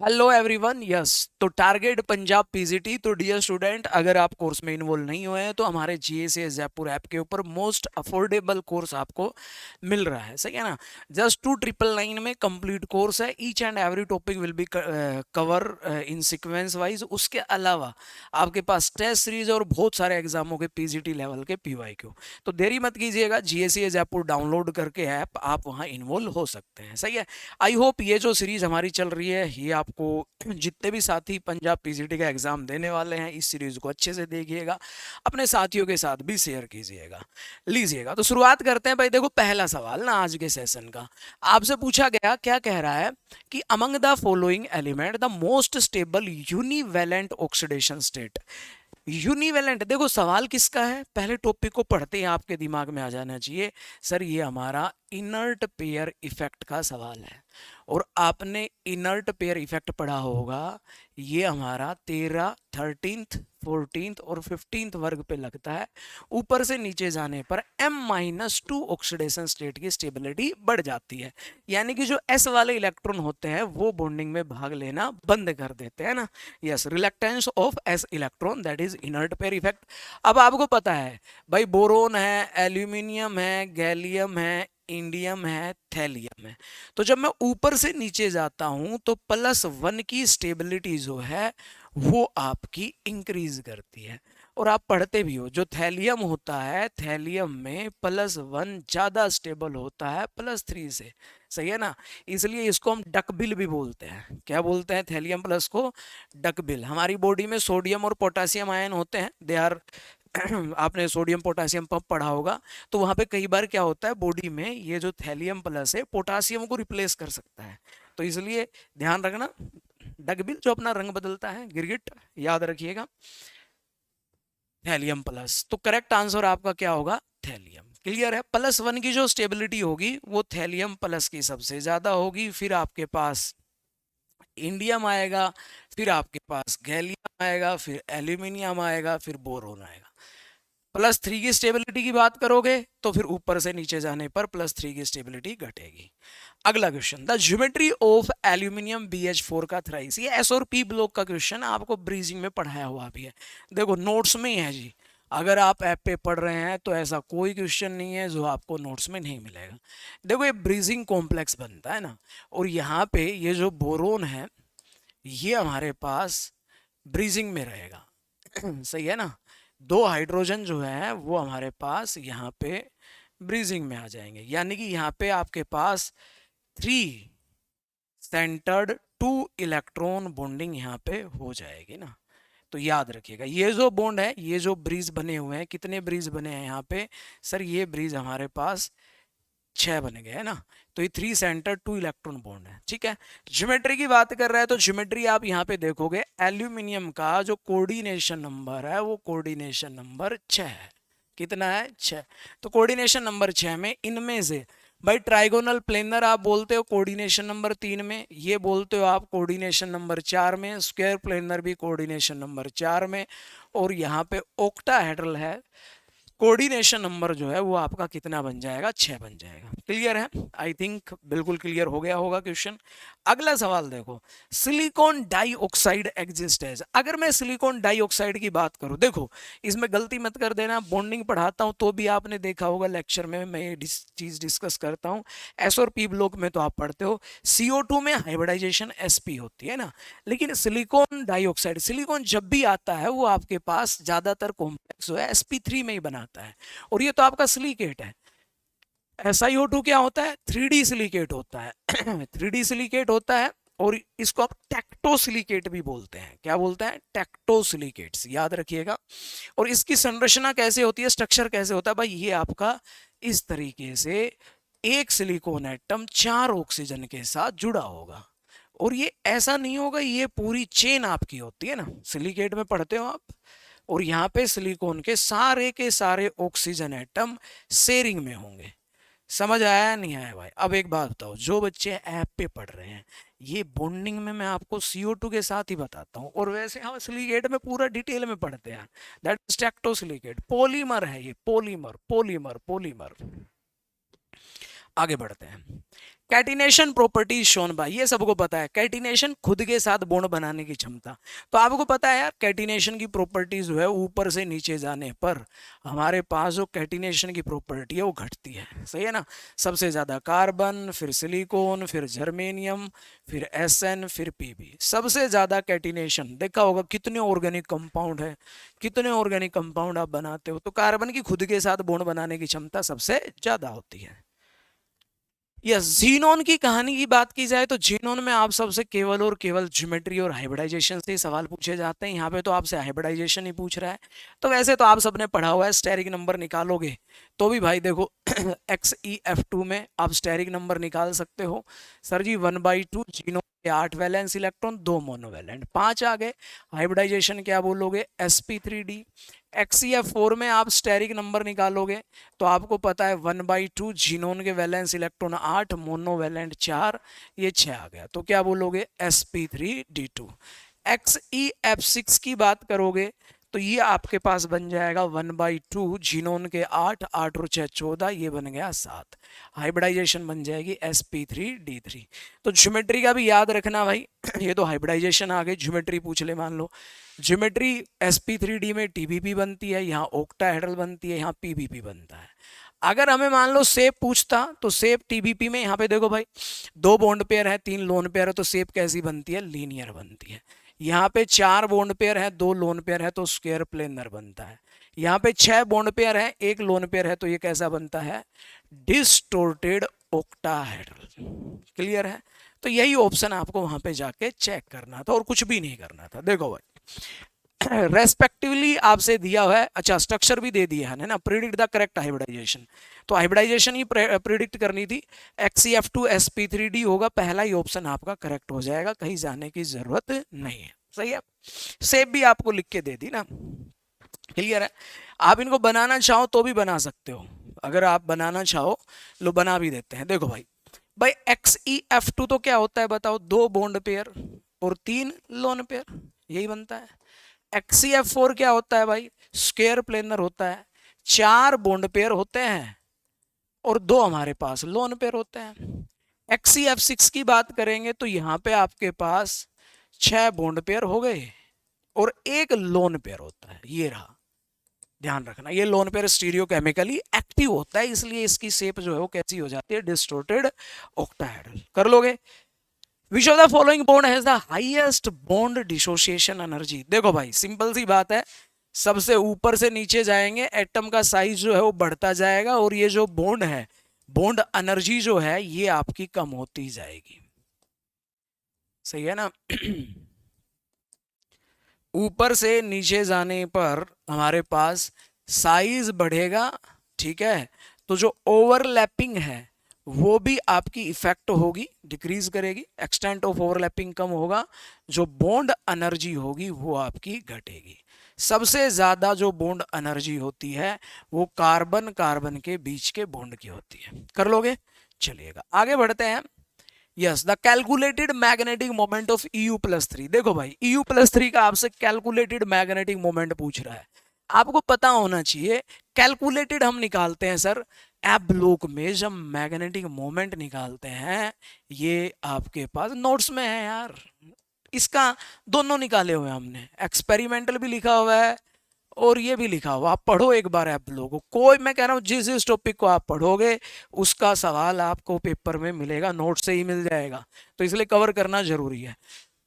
Hello everyone. Yes, तो target Punjab PGT. तो dear student, अगर आप कोर्स में इन्वॉल्व नहीं हुए हैं तो हमारे जीएसए जयपुर ऐप के ऊपर मोस्ट अफोर्डेबल कोर्स आपको मिल रहा है। सही है ना। जस्ट 2999 में कंप्लीट कोर्स है। Each and every topic will be cover in sequence wise. उसके अलावा आपके पास टेस्ट सीरीज और बहुत सारे एग्जामों के पीजीटी लेवल के पीवाईक्यू। तो देरी मत कीजिएगा, जीएसए जयपुर डाउनलोड करके ऐप आप वहाँ इन्वॉल्व हो सकते हैं। सही है। आई होप ये जो सीरीज हमारी चल रही है ये आपको जितने भी साथी पंजाब पीजीटी का एग्जाम देने वाले हैं इस सीरीज को अच्छे से देखिएगा, अपने साथियों के साथ भी शेयर कीजिएगा, लीजिएगा। तो शुरुआत करते हैं भाई। देखो, पहला सवाल ना आज के सेशन का आपसे पूछा गया, क्या कह रहा है कि among the following element the most stable univalent oxidation state. Univalent, देखो सवाल किसका है, पहले टॉपिक को पढ़ते ही आपके दिमाग में आ जाना चाहिए, सर ये हमारा इनर्ट पेयर इफेक्ट का सवाल है। और आपने इनर्ट पेयर इफेक्ट पढ़ा होगा, ये हमारा 13, 13th, 14th और 15th वर्ग पे लगता है। ऊपर से नीचे जाने पर M-2 ऑक्सीडेशन स्टेट की स्टेबिलिटी बढ़ जाती है, यानी कि जो S वाले इलेक्ट्रॉन होते हैं वो बॉन्डिंग में भाग लेना बंद कर देते हैं ना। Yes, reluctance of S electron, that is inert pair effect. अब आपको पता है भाई, बोरोन है, एल्यूमिनियम है, गैलियम है, इंडियम है, थैलियम है। तो जब मैं ऊपर से नीचे जाता हूं तो +1 की स्टेबिलिटी जो है वो आपकी इंक्रीज करती है। और आप पढ़ते भी हो, जो थैलियम होता है थैलियम में +1 ज्यादा स्टेबल होता है +3 से। सही है ना। इसलिए इसको हम डकबिल भी बोलते हैं। क्या बोलते हैं थैलियम प्लस को? डकबिल। हमारी बॉडी में सोडियम और पोटेशियम आयन होते हैं, दे आर आपने सोडियम पोटेशियम पंप पढ़ा होगा। तो वहां पे कई बार क्या होता है, बॉडी में ये जो थैलियम प्लस है पोटेशियम को रिप्लेस कर सकता है। तो इसलिए ध्यान रखना, डगबिल जो अपना रंग बदलता है, गिरगिट याद रखिएगा, थैलियम प्लस। तो करेक्ट आंसर आपका क्या होगा? थैलियम। क्लियर है। +1 की जो स्टेबिलिटी होगी वो थैलियम प्लस की सबसे ज्यादा होगी, फिर आपके पास इंडियम आएगा, फिर आपके पास गैलियम आएगा, फिर एल्यूमिनियम आएगा, फिर बोरोन आएगा। +3 की स्टेबिलिटी की बात करोगे तो फिर ऊपर से नीचे जाने पर +3 की स्टेबिलिटी घटेगी। अगला question, the geometry of aluminium BH4 का थ्राइस। ये एस और पी ब्लॉक का क्वेश्चन आपको ब्रीजिंग में पढ़ाया हुआ भी है। देखो नोट्स में ही है जी। अगर आप ऐप पे पढ़ रहे हैं तो ऐसा कोई क्वेश्चन नहीं है जो आपको नोट्स में नहीं मिलेगा। देखो ये ब्रीजिंग कॉम्प्लेक्स बनता है ना, और यहाँ पे ये जो बोरोन है ये हमारे पास ब्रीजिंग में रहेगा। सही है ना। दो हाइड्रोजन जो है वो हमारे पास यहाँ पे ब्रीजिंग में आ जाएंगे, यानी कि यहाँ पे आपके पास 3 सेंटर्ड 2 इलेक्ट्रॉन बॉन्डिंग यहाँ पे हो जाएगी ना। तो याद रखिएगा, ये जो बॉन्ड है, ये जो ब्रिज बने हुए हैं, कितने ब्रिज बने हैं यहाँ पे? सर ये ब्रिज हमारे पास 6 बन गए है ना। तो ये 3 सेंटर 2 इलेक्ट्रॉन बॉन्ड है। ठीक है। ज्योमेट्री की बात कर रहा है तो ज्योमेट्री आप यहाँ पे देखोगे, एल्यूमिनियम का जो कोऑर्डिनेशन नंबर है वो कोऑर्डिनेशन नंबर 6 है। कितना है? 6। तो कोऑर्डिनेशन नंबर 6 में इनमें से भाई ट्राइगोनल प्लेनर आप बोलते हो कोऑर्डिनेशन नंबर 3 में, ये बोलते हो आप कोऑर्डिनेशन नंबर 4 में, स्क्वायर प्लेनर भी कोऑर्डिनेशन नंबर 4 में, और यहाँ पे ऑक्टाहेड्रल है, कोऑर्डिनेशन नंबर जो है वो आपका कितना बन जाएगा? 6 बन जाएगा। क्लियर है? आई थिंक बिल्कुल क्लियर हो गया होगा क्वेश्चन। अगला सवाल देखो, सिलिकॉन डाइऑक्साइड एग्जिस्ट एज। अगर मैं सिलिकॉन डाइऑक्साइड की बात करूं, देखो इसमें गलती मत कर देना, बॉन्डिंग पढ़ाता हूं तो भी आपने देखा होगा लेक्चर में मैं ये चीज डिस्कस करता हूं। एस और पी ब्लॉक में तो आप पढ़ते हो CO2 में हाइब्रिडाइजेशन sp होती है ना, लेकिन सिलिकॉन डाइऑक्साइड, सिलिकॉन जब भी आता है वो आपके पास ज्यादातर कॉम्प्लेक्स जो है sp3 में ही बनाता है। और ये तो आपका सिलिकेट है। SiO2 क्या होता है? 3D सिलिकेट होता है। 3D सिलिकेट होता है, और इसको आप टेक्टोसिलिकेट भी बोलते हैं। क्या बोलते हैं? टेक्टोसिलिकेट्स, याद रखिएगा। और इसकी संरचना कैसे होती है, स्ट्रक्चर कैसे होता है भाई? ये आपका इस तरीके से एक सिलिकॉन एटम 4 ऑक्सीजन के साथ जुड़ा होगा। और ये ऐसा नहीं होगा, ये पूरी चेन आपकी होती है ना, सिलिकेट में पढ़ते हो आप। और यहाँ पे सिलिकॉन के सारे ऑक्सीजन एटम शेयरिंग में होंगे। समझ आया नहीं आया भाई? अब एक बात बताओ, जो बच्चे ऐप पे पढ़ रहे हैं, ये बॉन्डिंग में मैं आपको CO2 के साथ ही बताता हूँ, और वैसे हम सिलिकेट में पूरा डिटेल में पढ़ते हैं। दैट इज टेक्टोसिलिकेट, पॉलीमर है ये, पॉलीमर पॉलीमर पॉलीमर। आगे बढ़ते हैं। कैटिनेशन प्रॉपर्टीज शोन बाय, ये सबको पता है, कैटिनेशन खुद के साथ बॉन्ड बनाने की क्षमता। तो आपको पता है यार कैटिनेशन की प्रॉपर्टीज जो है ऊपर से नीचे जाने पर हमारे पास जो कैटिनेशन की प्रॉपर्टी है वो घटती है, सही है ना। सबसे ज्यादा कार्बन, फिर सिलिकॉन, फिर जर्मेनियम, फिर एसएन, फिर पीबी। सबसे ज्यादा कैटिनेशन देखा होगा कितने ऑर्गेनिक कंपाउंड है, कितने ऑर्गेनिक कंपाउंड आप बनाते हो, तो कार्बन की खुद के साथ बॉन्ड बनाने की क्षमता सबसे ज्यादा होती है। यस, जीनोन की कहानी की बात की जाए तो जीनोन में आप सबसे केवल और केवल ज्योमेट्री और हाइब्रिडाइजेशन से सवाल पूछे जाते हैं। यहाँ पे तो आपसे हाइब्रिडाइजेशन ही पूछ रहा है। तो वैसे तो आप सबने पढ़ा हुआ है, स्टेरिक नंबर निकालोगे तो भी भाई देखो XeF2 में आप स्टेरिक नंबर निकाल सकते हो। सर जी 1/2 जीनोन के 8 वैलेंस इलेक्ट्रॉन, 2 मोनोवैलेंट, 5 आ गए। हाइब्रिडाइजेशन क्या बोलोगे, sp3d। XeF4 में आप स्टेरिक नंबर निकालोगे तो आपको पता है 1/2 जीनोन के वैलेंस इलेक्ट्रॉन 8, मोनोवैलेंट 4, ये 6 आ गया। तो क्या बोलोगे, sp3d2। XeF6 की बात करोगे तो ये आपके पास बन जाएगा 1/2 जीनोन के 8, 8 और 6 14, ये बन गया 7। हाइब्रिडाइजेशन बन जाएगी sp3d3। तो ज्योमेट्री का भी याद रखना भाई, ये तो हाइब्रिडाइजेशन आ गई, ज्योमेट्री पूछ ले मान लो। ज्योमेट्री sp3d में tbp बनती है, यहाँ ऑक्टाहेड्रल बनती है, यहाँ pbp बनता है। अगर हमें मान लो शेप पूछता तो शेप टीबीपी में यहाँ पे देखो भाई 2 बॉन्ड पेयर है, 3 लोन पेयर है, तो शेप कैसी बनती है, लीनियर बनती है। यहाँ पे 4 बॉन्ड पेयर है, 2 लोन पेयर है, तो स्क्वायर प्लेनर बनता है। यहाँ पे 6 बॉन्ड पेयर है, 1 लोन पेयर है, तो ये कैसा बनता है, डिस्टोर्टेड ऑक्टाहेड्रल। क्लियर है। तो यही ऑप्शन आपको वहां पे जाके चेक करना था और कुछ भी नहीं करना था। देखो भाई रेस्पेक्टिवली आपसे दिया हुआ है, अच्छा स्ट्रक्चर भी दे दिया है ना, प्रिडिक्ट द करेक्ट हाइब्रिडाइजेशन। तो हाइब्रिडाइजेशन ही प्रिडिक्ट करनी थी, XeF2 sp3d होगा, पहला ही ऑप्शन आपका करेक्ट हो जाएगा, कहीं जाने की जरूरत नहीं है। सही है, सेप भी आपको लिख के दे दी ना। क्लियर है। आप इनको बनाना चाहो तो भी बना सकते हो, अगर आप बनाना चाहो लो बना भी देते हैं। देखो भाई भाई XeF2 तो क्या होता है बताओ, 2 बॉन्ड पेयर और 3 लोन पेयर, यही बनता है। XeF4 क्या होता है भाई, स्क्वायर प्लेनर होता है, 4 बॉन्ड पेयर होते हैं और 2 हमारे पास लोन पेयर होते हैं। XeF6 की बात करेंगे तो यहां पे आपके पास 6 बॉन्ड पेयर हो गए और 1 लोन पेयर होता है, ये रहा। ध्यान रखना, ये lone pair stereo chemically active होता है, इसलिए इसकी शेप जो है वो कैसी हो जाती है, डिस्टोर्टेड ऑक्टाहेड्रल। कर लोगे। Which of the following bond has the highest bond dissociation energy. देखो भाई सिंपल सी बात है, सबसे ऊपर से नीचे जाएंगे एटम का साइज जो है वो बढ़ता जाएगा और ये जो बॉन्ड है, बॉन्ड एनर्जी जो है ये आपकी कम होती जाएगी। सही है ना। ऊपर से नीचे जाने पर हमारे पास साइज बढ़ेगा, ठीक है, तो जो ओवरलैपिंग है वो भी आपकी इफेक्ट होगी, डिक्रीज करेगी, एक्सटेंट ऑफ ओवरलैपिंग कम होगा, जो बॉन्ड एनर्जी होगी वो आपकी घटेगी। सबसे ज्यादा जो बॉन्ड एनर्जी होती है वो कार्बन कार्बन के बीच के बॉन्ड की होती है। कर लोगे, चलिएगा आगे बढ़ते हैं। Yes, the calculated magnetic moment of EU+3। देखो भाई EU+3 का आपसे कैलकुलेटेड मैग्नेटिक मोमेंट पूछ रहा है, आपको पता होना चाहिए। कैलकुलेटेड हम निकालते हैं सर एप ब्लॉक में, जब मैग्नेटिक मोमेंट निकालते हैं, ये आपके पास नोट्स में है यार, इसका दोनों निकाले हुए हमने, एक्सपेरिमेंटल भी लिखा हुआ है और ये भी लिखा हुआ, आप पढ़ो एक बार ऐप लोगों को। कोई मैं कह रहा हूँ जिस जिस टॉपिक को आप पढ़ोगे उसका सवाल आपको पेपर में मिलेगा, नोट से ही मिल जाएगा, तो इसलिए कवर करना जरूरी है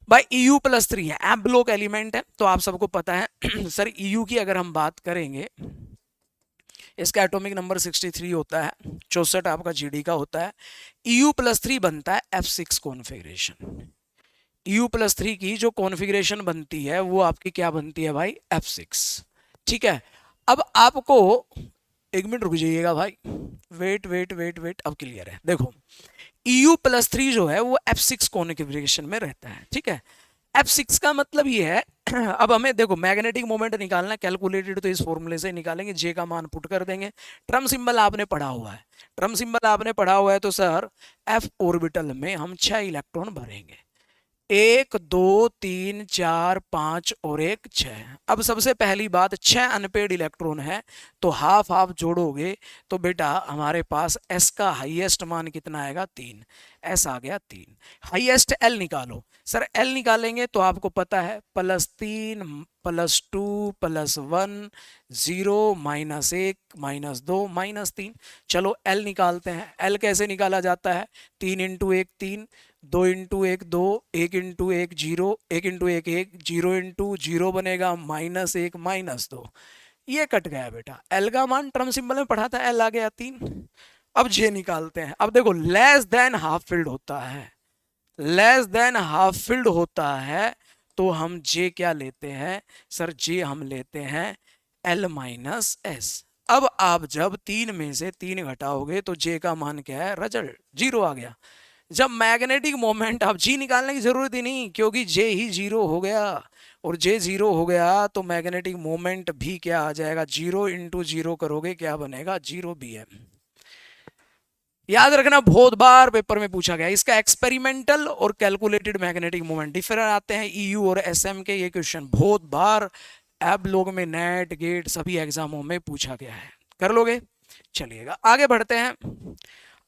भाई। EU+3 है, ऐप ब्लॉक एलिमेंट है, तो आप सबको पता है। सर EU की अगर हम बात करेंगे, इसका एटॉमिक नंबर 63 होता है, 64 आपका GD का होता है। EU+3 बनता है F6 कॉन्फ़िगरेशन। EU+3 की जो कॉन्फ़िगरेशन बनती है वो आपकी क्या बनती है भाई, F6। ठीक है, अब आपको एक मिनट रुक जाइएगा भाई, वेट वेट वेट वेट, अब क्लियर है। देखो EU+3 जो है वो F6 कॉन्फ़िगरेशन में रहता है, ठीक है। F6 का मतलब ये है, अब हमें देखो मैग्नेटिक मोमेंट निकालना है, कैलकुलेटेड तो इस फॉर्मूले से निकालेंगे, जे का मान पुट कर देंगे। ट्रम सिंबल आपने पढ़ा हुआ है, ट्रम सिंबल आपने पढ़ा हुआ है, तो सर F ऑर्बिटल में हम 6 इलेक्ट्रॉन भरेंगे। 1 2 3 4 5 और एक 6। अब सबसे पहली बात, 6 अनपेड इलेक्ट्रॉन है तो हाफ हाफ जोड़ोगे तो बेटा हमारे पास एस का हाईएस्ट मान कितना आएगा 3। एस आ गया 3। हाईएस्ट एल निकालो। सर एल निकालेंगे तो आपको पता है +3 +2 +1 0 -1 -2 -3। चलो एल निकालते हैं। एल कैसे निकाला जाता है? 3 into 1 3, 2 into 1 2, 1 into 1 0, 1 into 1 1, 0 into 0 बनेगा -1 -2। ये कट गया बेटा। एल का मान टर्म सिंबल में पढ़ा था, एल आ गया 3। अब जे निकालते हैं। अब देखो लेस देन हाफ फिल्ड होता है, लेस देन हाफ फिल्ड होता है तो हम जे क्या लेते हैं? सर जे हम लेते हैं L - S। अब आप जब 3 में से 3 घटाओगे तो जे का मान क्या है? रिजल्ट 0 आ गया। जब मैग्नेटिक मोमेंट, आप जी निकालने की जरूरत ही नहीं क्योंकि जे ही 0 हो गया, और जे 0 हो गया तो मैग्नेटिक मोमेंट भी क्या आ जाएगा? 0 इंटू 0 करोगे क्या बनेगा? 0 bm। याद रखना बहुत बार पेपर में पूछा गया। इसका एक्सपेरिमेंटल और कैलकुलेटेड मैग्नेटिक मोमेंट डिफरेंट आते हैं ईयू और एसएम के। ये क्वेश्चन बहुत बार एब लोग में, नेट गेट सभी एग्जामों में पूछा गया है। कर लोगे? चलिएगा आगे बढ़ते हैं।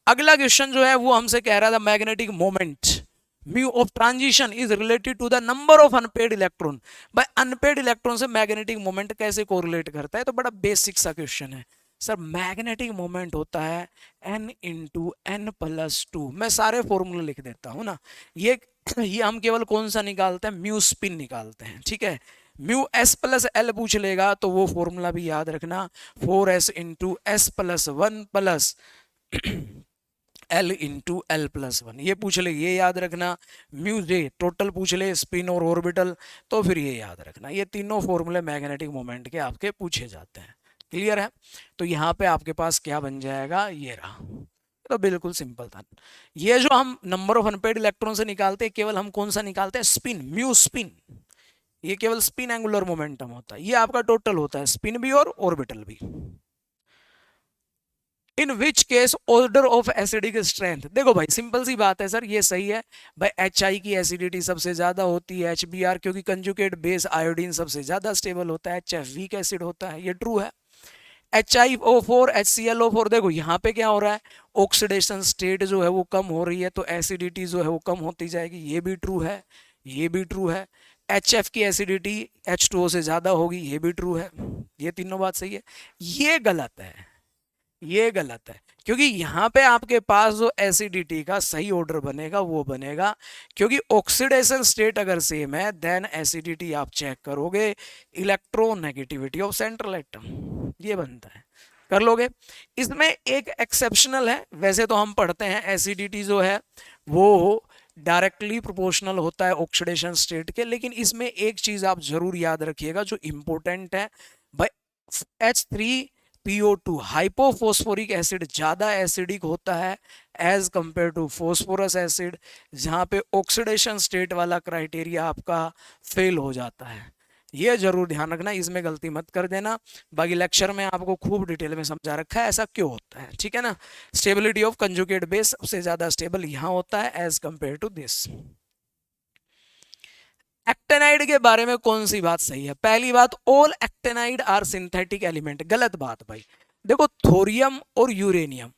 अगला क्वेश्चन जो है वो हमसे कह रहा था magnetic moment mu of transition is related to the number of unpaired electron. भाई अनपेड इलेक्ट्रॉन से मैग्नेटिक मोमेंट कैसे कोरिलेट करता है? तो बड़ा बेसिक सा क्वेश्चन है। सर मैग्नेटिक मोमेंट होता है n इंटू n + 2। मैं सारे फॉर्मूले लिख देता हूं ना। ये हम केवल कौन सा निकालते हैं? म्यू स्पिन निकालते हैं, ठीक है। म्यू s + l पूछ लेगा तो वो फॉर्मूला भी याद रखना, 4s into s + 1 plus L into L+1। ये पूछ ले, ये याद रखना। म्यू जे टोटल पूछ ले, स्पिन और ऑर्बिटल, तो फिर ये याद रखना। ये तीनों फॉर्मूले मैग्नेटिक मोमेंट के आपके पूछे जाते हैं। क्लियर है? तो यहाँ पे आपके पास क्या बन जाएगा? ये रहा। तो बिल्कुल सिंपल था। ये जो हम नंबर ऑफ अनपेड इलेक्ट्रॉन से निकालते हैं, केवल हम कौन सा निकालते हैं? Spin, mu spin. ये केवल स्पिन एंगुलर मोमेंटम होता है। ये आपका टोटल होता है, स्पिन भी और ऑर्बिटल भी। In which case order of acidic strength. देखो भाई सिंपल सी बात है सर, ये सही है भाई। HI की एसिडिटी सबसे ज्यादा होती है, HBr क्योंकि कंजुगेट बेस आयोडीन सबसे ज्यादा स्टेबल होता है, HF वीक एसिड होता है, ये ट्रू है। HiO4 HClO4, देखो यहाँ पे क्या हो रहा है? ऑक्सीडेशन स्टेट जो है वो कम हो रही है तो एसिडिटी जो है वो कम होती जाएगी, ये भी ट्रू है, ये भी ट्रू है। HF की एसिडिटी H2O से ज्यादा होगी, ये भी ट्रू है। ये तीनों बात सही है। ये गलत है, ये गलत है क्योंकि यहाँ पे आपके पास जो एसिडिटी का सही ऑर्डर बनेगा वो बनेगा, क्योंकि ऑक्सीडेशन स्टेट अगर सेम है देन एसिडिटी आप चेक करोगे इलेक्ट्रोनेगेटिविटी ऑफ सेंट्रल एटम, ये बनता है। कर लोगे? इसमें एक एक्सेप्शनल है। वैसे तो हम पढ़ते हैं एसिडिटी जो है वो डायरेक्टली प्रोपोर्शनल होता है ऑक्सीडेशन स्टेट के, लेकिन इसमें एक चीज आप जरूर याद रखिएगा जो इंपॉर्टेंट है भाई। H3PO2 हाइपोफॉस्फोरिक एसिड ज्यादा एसिडिक होता है as compared to phosphorus acid, जहां पे ऑक्सीडेशन स्टेट वाला क्राइटेरिया आपका फेल हो जाता है। ये जरूर ध्यान रखना, इसमें गलती मत कर देना। बाकी लेक्चर में आपको खूब डिटेल में समझा रखा है ऐसा क्यों होता है, ठीक है ना। स्टेबिलिटी ऑफ कंजुगेट बेस सबसे ज्यादा स्टेबल यहां होता है as compared to this. Actinide के बारे में कौन सी बात सही है? पहली बात, all actinide are synthetic element. गलत बात भाई। देखो थोरियम और यूरेनियम,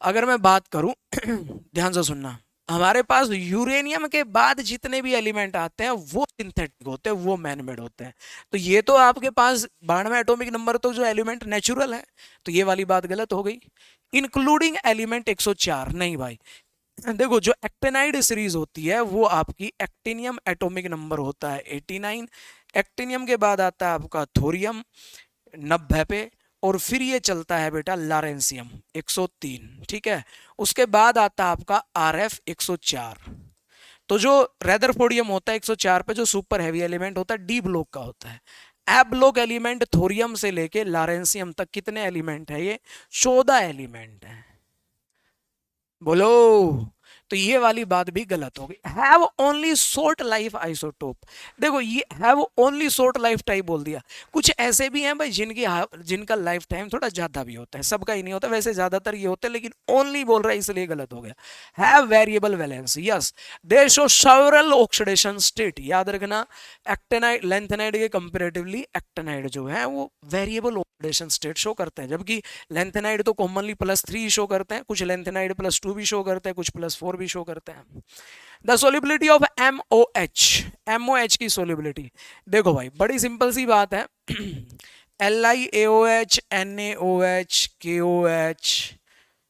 अगर मैं बात करूं ध्यान से सुनना, हमारे पास यूरेनियम के बाद जितने भी एलिमेंट आते हैं वो सिंथेटिक होते हैं, वो मैनमेड होते हैं। तो ये तो आपके पास 92 एटॉमिक नंबर तो जो एलिमेंट नेचुरल है, तो ये वाली बात गलत हो गई। इंक्लूडिंग एलिमेंट 104 नहीं भाई। देखो जो एक्टेनाइड सीरीज होती है वो आपकी एक्टिनियम एटॉमिक नंबर होता है 89, एक्टिनियम के बाद आता है आपका थोरियम 90 पे, और फिर ये चलता है बेटा लारेंसियम 103, ठीक है। उसके बाद आता है आपका RF 104। तो जो रेदरफोर्डियम होता है 104 पे, जो सुपर हैवी एलिमेंट होता है डी ब्लॉक का होता है। एब ब्लॉक एलिमेंट थोरियम से लेके लारेंसियम तक कितने एलिमेंट है? ये 14 एलिमेंट है। बोलो तो ये वाली बात भी गलत होगी। Have only short life isotope, देखो ये have only short life time बोल दिया। कुछ ऐसे भी हैं भाई जिनका लाइफ टाइम थोड़ा ज्यादा भी होता है, सबका ही नहीं होता, वैसे ज्यादातर ये होते हैं, लेकिन ओनली बोल रहा है इसलिए गलत हो गया। Have variable valence, yes they show several oxidation state, याद रखना एक्टिनाइड लेंथेनाइड के कंपैरेटिवली एक्टिनाइड जो है वो वेरिएबल ऑक्सीडेशन स्टेट शो करते हैं, जबकि लेंथेनाइड तो कॉमनली +3 शो करते हैं, कुछ लेंथेनाइड +2 भी शो करते हैं, कुछ +4 भी शो करते हैं। The solubility of MOH, MOH की सोलिबिलिटी देखो भाई बड़ी सिंपल सी बात है LiAOH, NaOH, KOH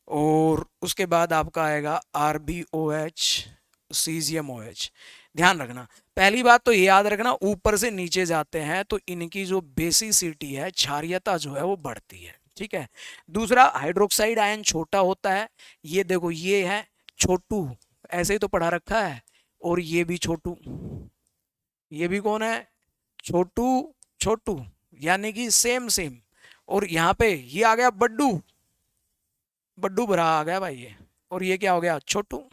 और उसके बाद आपका आएगा RbOH, CgMOH। ध्यान रखना पहली बात तो ये याद रखना ऊपर से नीचे जाते हैं तो इनकी जो बेसिसिटी है, क्षारीयता जो है वो बढ़ती है, ठीक है। दूसरा हाइड्रोक्साइड आयन छोटा होता है, ये देखो ये है छोटू, ऐसे ही तो पढ़ा रखा है, और ये भी छोटू, ये भी कौन है छोटू, छोटू यानी कि सेम सेम, और यहाँ पे ये आ गया बड्डू, बड्डू भरा आ गया भाई ये, और ये क्या हो गया छोटू।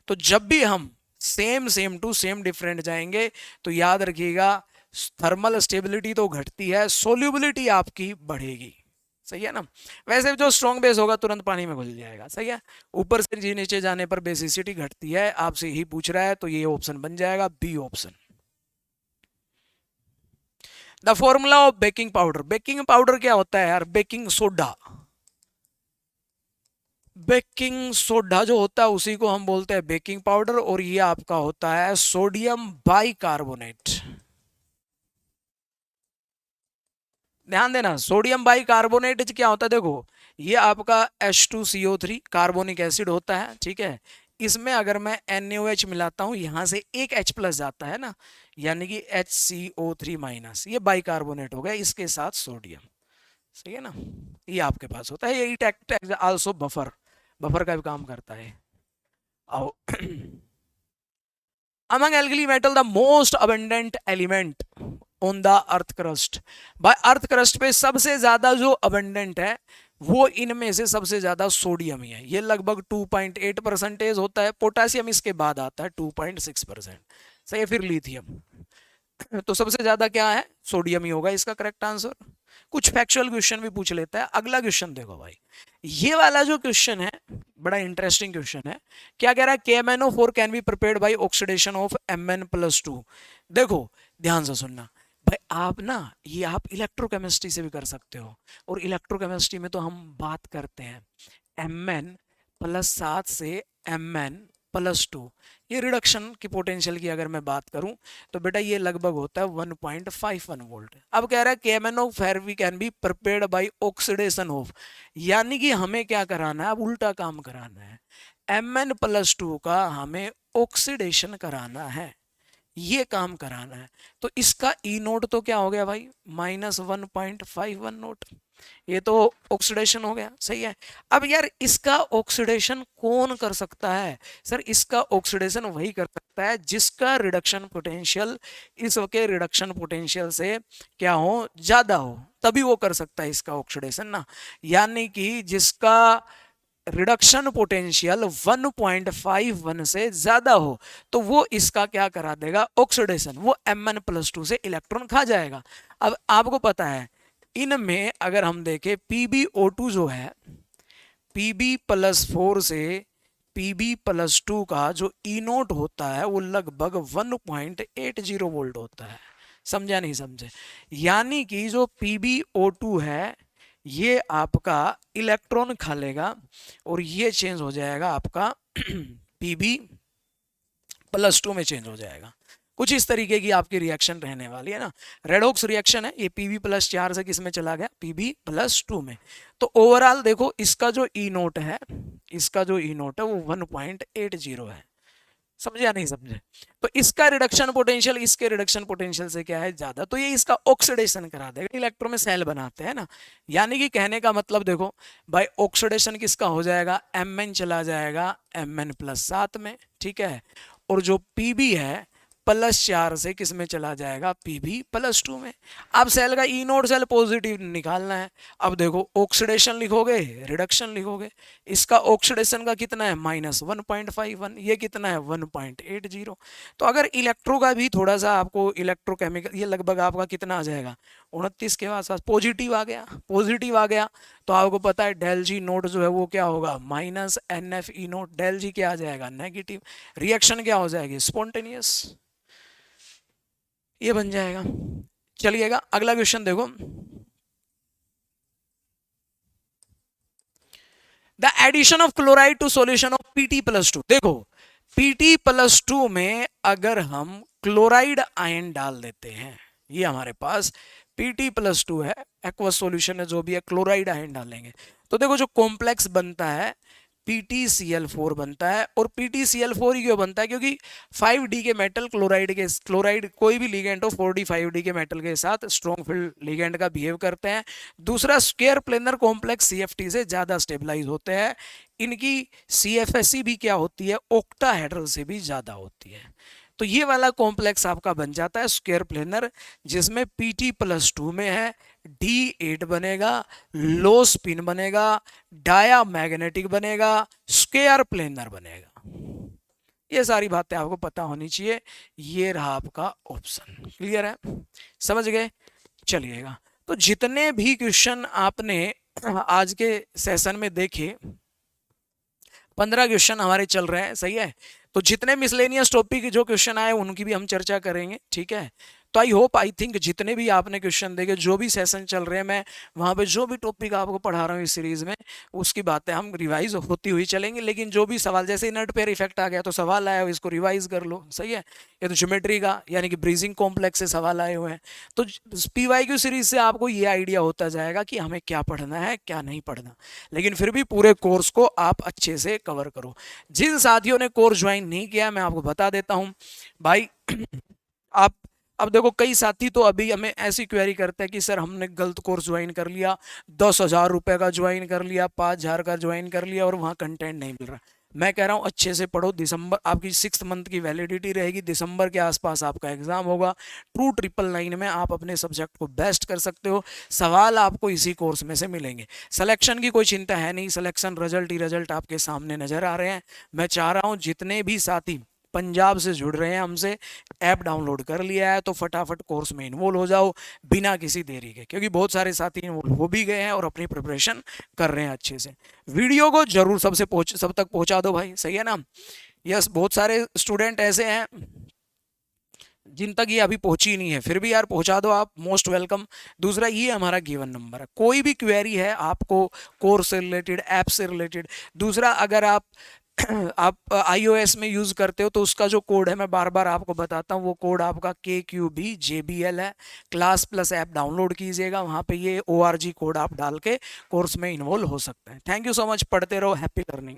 तो जब भी हम same same to same different जाएंगे तो याद रखिएगा थर्मल स्टेबिलिटी तो घटती है, सोल्यूबिलिटी आपकी बढ़ेगी, सही है ना। वैसे जो स्ट्रॉन्ग बेस होगा तुरंत पानी में घुल जाएगा, सही है। ऊपर से नीचे जाने पर बेसिसिटी घटती है, आपसे ही पूछ रहा है तो ये ऑप्शन बन जाएगा B option. The formula of baking powder, baking powder क्या होता है यार, बेकिंग सोडा, बेकिंग सोडा जो होता है उसी को हम बोलते हैं बेकिंग पाउडर, और ये आपका होता है सोडियम बाइकार्बोनेट। ध्यान देना सोडियम बाइकार्बोनेट क्या होता है, देखो ये आपका H2CO3 कार्बोनिक एसिड होता है, ठीक है। इसमें अगर मैं NaOH मिलाता हूं यहां से एक H प्लस जाता है ना, यानी कि HCO3-, ये बाइकार्बोनेट हो गया, इसके साथ सोडियम, सही है ना। ये आपके पास होता है, ये it act also buffer, buffer का भी काम करता है। आओ among alkali metal the most abundant element on the earth crust, by earth crust पे सबसे ज्यादा जो abundant है वो इनमें से सबसे ज्यादा सोडियम ही है, ये लगभग 2.8% होता है, पोटासियम इसके बाद आता है 2.6%, सही है। फिर लिथियम, तो सबसे ज्यादा क्या है सोडियम ही होगा इसका करेक्ट आंसर। कुछ फैक्चुअल क्वेश्चन भी पूछ लेता है। अगला क्वेश्चन देखो भाई, ये वाला जो क्वेश्चन है बड़ा इंटरेस्टिंग क्वेश्चन है। क्या कह रहा है, KMnO4 can be prepared by oxidation of Mn+2। देखो ध्यान से सुनना भाई, आप ना ये आप इलेक्ट्रोकेमिस्ट्री से भी कर सकते हो, और इलेक्ट्रोकेमिस्ट्री में तो हम बात करते हैं Mn+7 से Mn+2, ये रिडक्शन की पोटेंशियल की अगर मैं बात करूं तो बेटा ये लगभग होता है 1.51 वोल्ट। अब कह रहा है KMnO4 can be prepared by oxidation of, यानी कि हमें क्या कराना है, अब उल्टा काम कराना है, Mn+2 का हमें ऑक्सीडेशन कराना है, ये काम कराना है। तो इसका ई नोट तो क्या हो गया भाई -1.51 नोट, ये तो ऑक्सीडेशन हो गया, सही है। अब यार इसका ऑक्सीडेशन कौन कर सकता है, सर इसका ऑक्सीडेशन वही कर सकता है जिसका रिडक्शन पोटेंशियल इसके रिडक्शन पोटेंशियल से क्या हो ज्यादा हो, तभी वो कर सकता है इसका ऑक्सीडेशन ना, यानी कि जिसका रिडक्शन पोटेंशियल 1.51 से ज्यादा हो तो वो इसका क्या करा देगा ऑक्सीडेशन, वो Mn+2 से इलेक्ट्रॉन खा जाएगा। अब आपको पता है इनमें अगर हम देखें PbO2 जो है Pb+4 से Pb+2 का जो ई नोट होता है वो लगभग 1.80 वोल्ट होता है, समझा नहीं समझे। यानी कि जो PbO2 है ये आपका इलेक्ट्रॉन खा लेगा और ये चेंज हो जाएगा आपका Pb+2 में चेंज हो जाएगा। कुछ इस तरीके की आपकी रिएक्शन रहने वाली है ना, रेडॉक्स रिएक्शन है, ये Pb+4 से किस में चला गया Pb+2 में। तो ओवरऑल देखो इसका जो ई नोट है, इसका जो ई नोट है वो 1.80 है, समझे या नहीं समझे। तो इसका रिडक्शन पोटेंशियल इसके रिडक्शन पोटेंशियल से क्या है ज्यादा, तो ये इसका ऑक्सीडेशन करा देगा, इलेक्ट्रॉन में सेल बनाते हैं ना। यानी कि कहने का मतलब देखो भाई ऑक्सीडेशन किसका हो जाएगा, Mn चला जाएगा Mn+7 में, ठीक है। और जो Pb है +4 से किस में चला जाएगा, Pb+2 में। अब सेल का ई नोड सेल पॉजिटिव निकालना है। अब देखो ऑक्सीडेशन लिखोगे, रिडक्शन लिखोगे। इसका ऑक्सीडेशन का कितना है, -1.51, ये कितना है 1.80। तो अगर इलेक्ट्रो का भी थोड़ा सा आपको इलेक्ट्रोकेमिकल, ये लगभग आपका कितना आ जाएगा 29 के आसपास, पॉजिटिव आ गया, पॉजिटिव आ गया। तो आपको पता है डेल जी नोट जो है वो क्या होगा, -NF ई नोट, डेल जी क्या आ जाएगा नेगेटिव, रिएक्शन क्या हो जाएगी स्पॉन्टेनियस, ये बन जाएगा। चलिएगा अगला क्वेश्चन देखो, the addition of chloride to solution of Pt+2। देखो Pt+2 में अगर हम क्लोराइड आयन डाल देते हैं, ये हमारे पास Pt+2 है, एक्वस सॉल्यूशन है जो भी है, क्लोराइड आयन डालेंगे तो देखो जो कॉम्प्लेक्स बनता है PtCl4 बनता है। और PtCl4 ही क्यों बनता है, क्योंकि 5D के मेटल क्लोराइड कोई भी लिगेंड हो 4D 5D के मेटल के साथ स्ट्रॉन्ग फील्ड लिगेंड का बिहेव करते हैं। दूसरा स्क्वायर प्लेनर कॉम्प्लेक्स CFT से ज्यादा स्टेबलाइज होते हैं। इनकी CFSE भी क्या होती है, ऑक्टाहेड्रल से भी ज्यादा होती है। तो ये वाला कॉम्प्लेक्स आपका बन जाता है स्क्वायर प्लेनर, जिसमें Pt+2 में है D8 बनेगा, लो स्पिन बनेगा, डाया मैग्नेटिक बनेगा, स्क्वायर प्लेनर बनेगा। ये सारी बातें आपको पता होनी चाहिए। ये रहा आपका ऑप्शन, क्लियर है, समझ गए। चलिएगा, तो जितने भी क्वेश्चन आपने आज के सेशन में देखे, 15 क्वेश्चन हमारे चल रहे हैं, सही है। तो जितने मिसलेनियस टॉपिक जो क्वेश्चन आए उनकी भी हम चर्चा करेंगे, ठीक है। तो आई होप आई थिंक जितने भी आपने क्वेश्चन देखे, जो भी सेशन चल रहे हैं, मैं वहाँ पे जो भी टॉपिक आपको पढ़ा रहा हूँ इस सीरीज में, उसकी बातें हम रिवाइज होती हुई चलेंगे। लेकिन जो भी सवाल, जैसे इनर्ट पेयर इफेक्ट आ गया तो सवाल आया, इसको रिवाइज कर लो, सही है। ये तो ज्योमेट्री का यानी कि ब्रीजिंग कॉम्प्लेक्स से सवाल आए हुए हैं। तो PYQ सीरीज से आपको ये आइडिया होता जाएगा कि हमें क्या पढ़ना है क्या नहीं पढ़ना। लेकिन फिर भी पूरे कोर्स को आप अच्छे से कवर करो। जिन साथियों ने कोर्स ज्वाइन नहीं किया, मैं आपको बता देता हूँ भाई, आप अब देखो कई साथी तो अभी हमें ऐसी क्वेरी करते हैं कि सर हमने गलत कोर्स ज्वाइन कर लिया, 10,000 रुपए का ज्वाइन कर लिया, 5,000 का ज्वाइन कर लिया और वहाँ कंटेंट नहीं मिल रहा। मैं कह रहा हूँ अच्छे से पढ़ो। दिसंबर आपकी 6 मंथ की वैलिडिटी रहेगी, दिसंबर के आसपास आपका एग्जाम होगा। ट्रू 999 में आप अपने सब्जेक्ट को बेस्ट कर सकते हो। सवाल आपको इसी कोर्स में से मिलेंगे। सिलेक्शन की कोई चिंता है नहीं, सिलेक्शन रिजल्ट ही रिजल्ट आपके सामने नजर आ रहे हैं। मैं चाह रहा हूँ जितने भी साथी पंजाब से जुड़ रहे हैं हमसे, ऐप डाउनलोड कर लिया है तो फटाफट कोर्स में इन्वॉल्व हो जाओ बिना किसी देरी के, क्योंकि बहुत सारे साथी इन्वॉल्व हो भी गए हैं और अपनी प्रिपरेशन कर रहे हैं अच्छे से। वीडियो को जरूर सब तक पहुंचा दो भाई, सही है ना। यस, बहुत सारे स्टूडेंट ऐसे हैं जिन तक ये अभी पहुंची नहीं है, फिर भी यार पहुंचा दो आप, मोस्ट वेलकम। दूसरा, ये हमारा गिवन नंबर है, कोई भी क्वेरी है आपको कोर्स से रिलेटेड, ऐप से रिलेटेड। दूसरा, अगर आप iOS में यूज करते हो तो उसका जो कोड है, मैं बार बार आपको बताता हूँ, वो कोड आपका KQBJBL है। क्लास प्लस ऐप डाउनलोड कीजिएगा, वहां पे ये ORG कोड आप डाल के कोर्स में इन्वॉल्व हो सकते हैं। थैंक यू सो मच, पढ़ते रहो, हैप्पी लर्निंग।